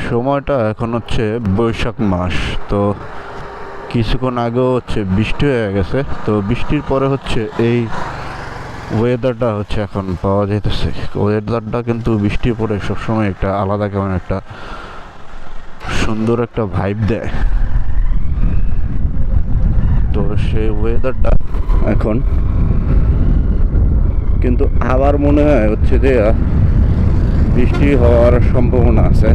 সময়টা এখন হচ্ছে বৈশাখ মাস। তো কিছুক্ষণ আগেও হচ্ছে বৃষ্টি হয়ে গেছে, তো বৃষ্টির পরে হচ্ছে এই ওয়েদারটা হচ্ছে এখন পাওয়া যাইতেছে। ওয়েদারটা কিন্তু বৃষ্টির পরে সবসময় একটা আলাদা কেমন একটা সুন্দর একটা ভাইব দেয়। তো সেই ওয়েদারটা এখন কিন্তু আবার মনে হয় হচ্ছে যে বৃষ্টি হওয়ার সম্ভাবনা আছে।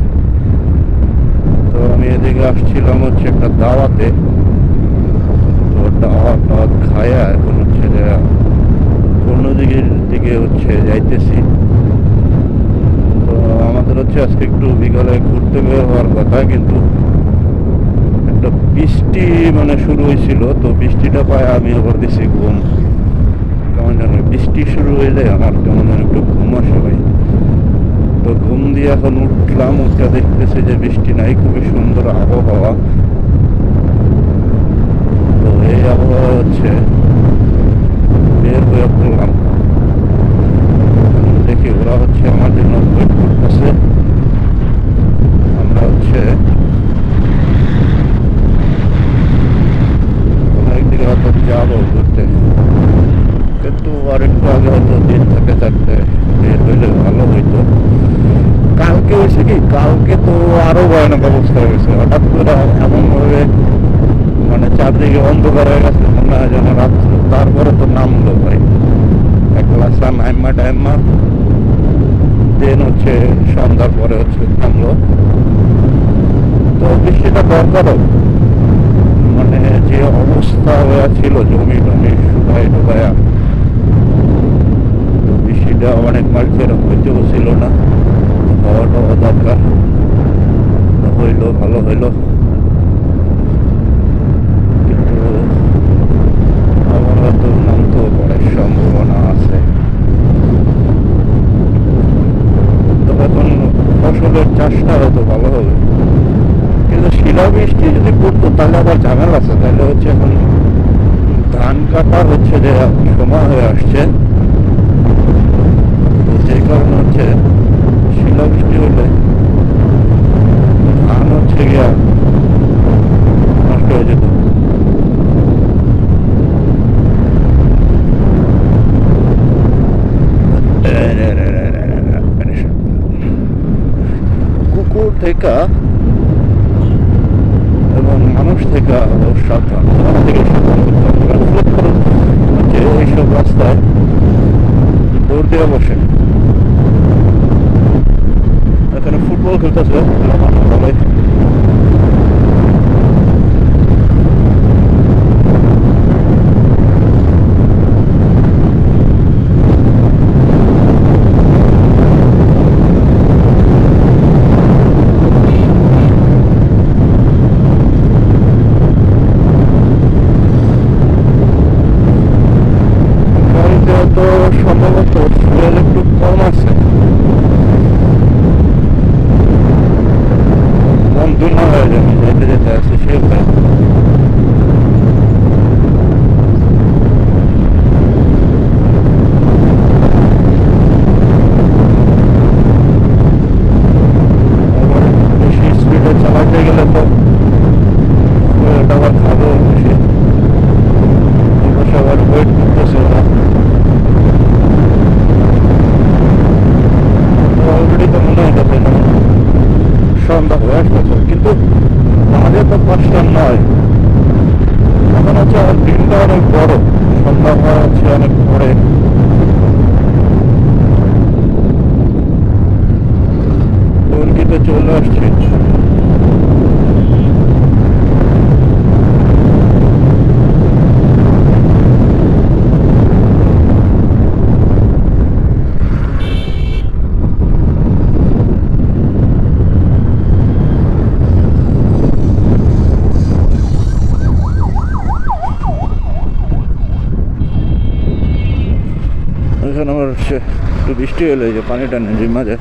তো আমি এদিকে আসছিলাম হচ্ছে একটা দাওয়াতে, তো দাওয়াত খায়া এখন হচ্ছে যে অন্য দিকে হচ্ছে যাইতেছি। তো আমাদের হচ্ছে আজকে একটু বিকালে ঘুরতে বের হওয়ার কথা, কিন্তু একটা বৃষ্টি মানে শুরু হয়েছিল। তো বৃষ্টিটা পায় আমি আবার দিছি ঘুম। কেমন জানো বৃষ্টি শুরু হইলে আমার কেমন যেন একটু ঘুম আসে ভাই। তো ঘুম দিয়ে এখন উঠলাম, উঠটা দেখতেছি যে বৃষ্টি নাই, খুবই সুন্দর আবহাওয়া। তো এই আবহাওয়া হচ্ছে বের হয়ে পড়লাম। দেখি ওরা হচ্ছে আমার জন্য ওয়েট করতেছে। আমরা হচ্ছে একদিকে হয়তো যাবো ঘুরতে, কিন্তু আরেকটু আগে হয়তো দিন থাকে থাকতে বের হইলে ভালো হইতো। কালকে হয়েছে কি, কালকে তো আরো ভয়ানক অবস্থা হয়ে গেছে। হঠাৎ করে এমন ভাবে মানে চারদিকে অন্ধকার হয়ে গেছে, মনে হয় যেন রাত্র। তারপরে তো নামলো ভাই এক ক্লাসা নাইমা টাইমা, দেন হচ্ছে সন্ধ্যার পরে হচ্ছে থামলো। তো বৃষ্টিটা দরকারও, মানে যে অবস্থা হয়ে ছিল জমি টমি শুকায় টুকায়া, বৃষ্টিটা অনেক মাস ধরে হইতেও ছিল না। হওয়াটাও দরকার, হইলো ভালো হইলো। কিন্তু আমার হয়তো নামতেও পারে, সম্ভাবনা আছে। তো এখন ফসলের চাষটা হয়তো ভালো হবে, কিন্তু শিলাবৃষ্টি যদি পড়তো তাহলে আবার ঝামেলা আছে। তাহলে হচ্ছে এখন ধান কাটা হচ্ছে যে সময় হয়ে আসছে, তো যে কারণে হচ্ছে শিলাবৃষ্টি হলে ধান হচ্ছে গিয়া নষ্ট হয়ে যেত। কুকুর থেকে এবং মানুষ থেকে সাবধান, থেকে সাবধান করতে হবে। হচ্ছে এইসব রাস্তায় দৌড় দিয়ে বসে। এখানে ফুটবল খেলতেছে বলে। তো সম্ভবত ফুয়েল একটু কম আছে, বন্ধ না হয়ে যাবে যেতে যেতে আছে সে উপায়। আবার বেশি স্পিডে চালাতে গেলে তো ফুয়েলটা আবার খাবো বেশি। আবার ওয়েট করতেছে ওরা। অলরেডি তো মনে হইতেছে সন্ধ্যা হয়ে আসতেছে, কিন্তু বাজে তো 5টা নয়। এখন হচ্ছে দিনটা অনেক বড়, সন্ধ্যা হওয়া হচ্ছে অনেক পরে। তুর্কিতে চলে আসছে। এখানে আমার একটু বৃষ্টি হলে যে পানিটা নেই মাঝে।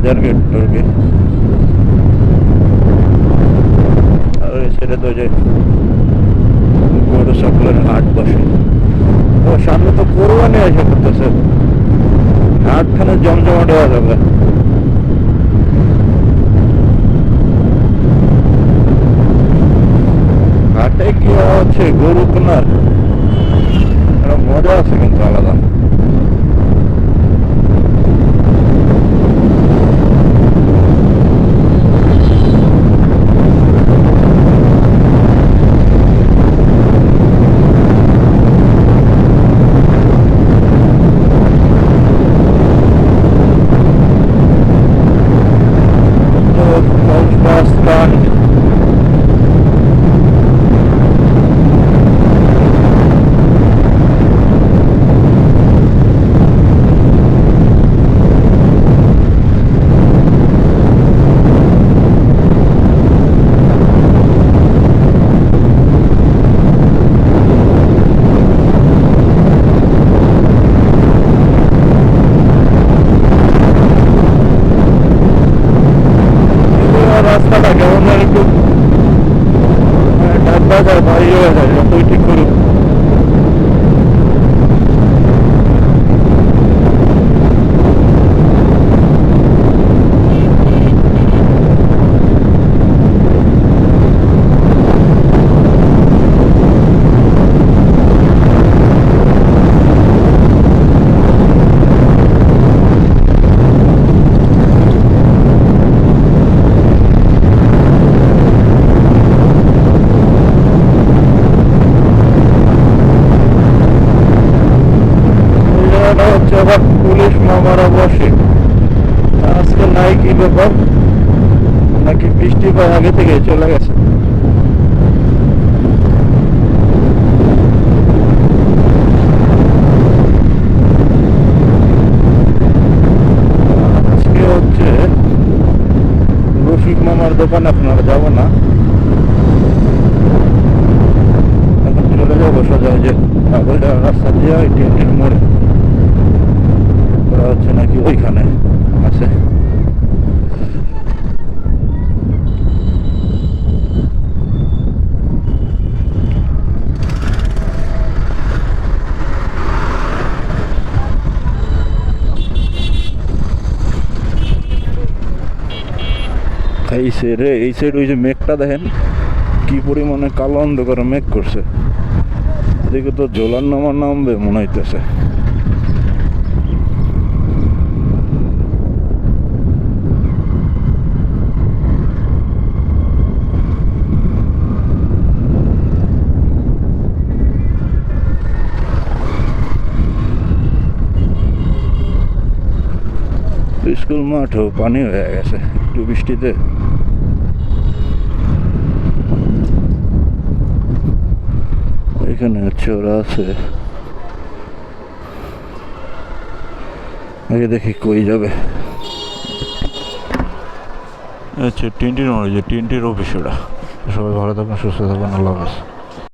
বাজার গেট আর কি। আর এই সাইডে তো যে গরু ছাগলের হাট বসে। ও সামনে তো কোরবানি এসে করতেছে, হাটখানে জমজমাট হয়ে যাবে। হাটে গিয়ে হচ্ছে গরু কেনার একটা মজা আছে কিন্তু আলাদা। রাস্তাটা কেমন যেন একটু ডাব্বা যায়, ভারী হয়ে যায়, যতই ঠিক করুক। হচ্ছে আবার পুলিশ মামারা বসে আজকে, নাই কি ব্যাপার, নাকি বৃষ্টি বা আগে থেকে চলে গেছে? আজকে হচ্ছে রফিক মামার দোকান, আপনারা যাবো না, এখন চলে যাবো সোজা যে রাস্তা দিয়ে টিএনটির মোড়ে। ওরা হচ্ছে নাকি ওইখানে আছে। এই সাইডে ওই যে মেঘটা দেখেন কি পরিমাণে কালো অন্ধকার মেঘ করছে, এদিকে তো জোলার নামবে মনে হইতেছে। স্কুল মাঠও পানি হয়ে গেছে একটু বৃষ্টিতে। এখানে হচ্ছে ওরা আছে, আগে দেখি কই যাবে। আচ্ছা টিএনটির মোড়ে, যে টিএনটির অফিস ওরা। সবাই ভালো থাকুন, সুস্থ থাকুন, আল্লাহ হাফেজ।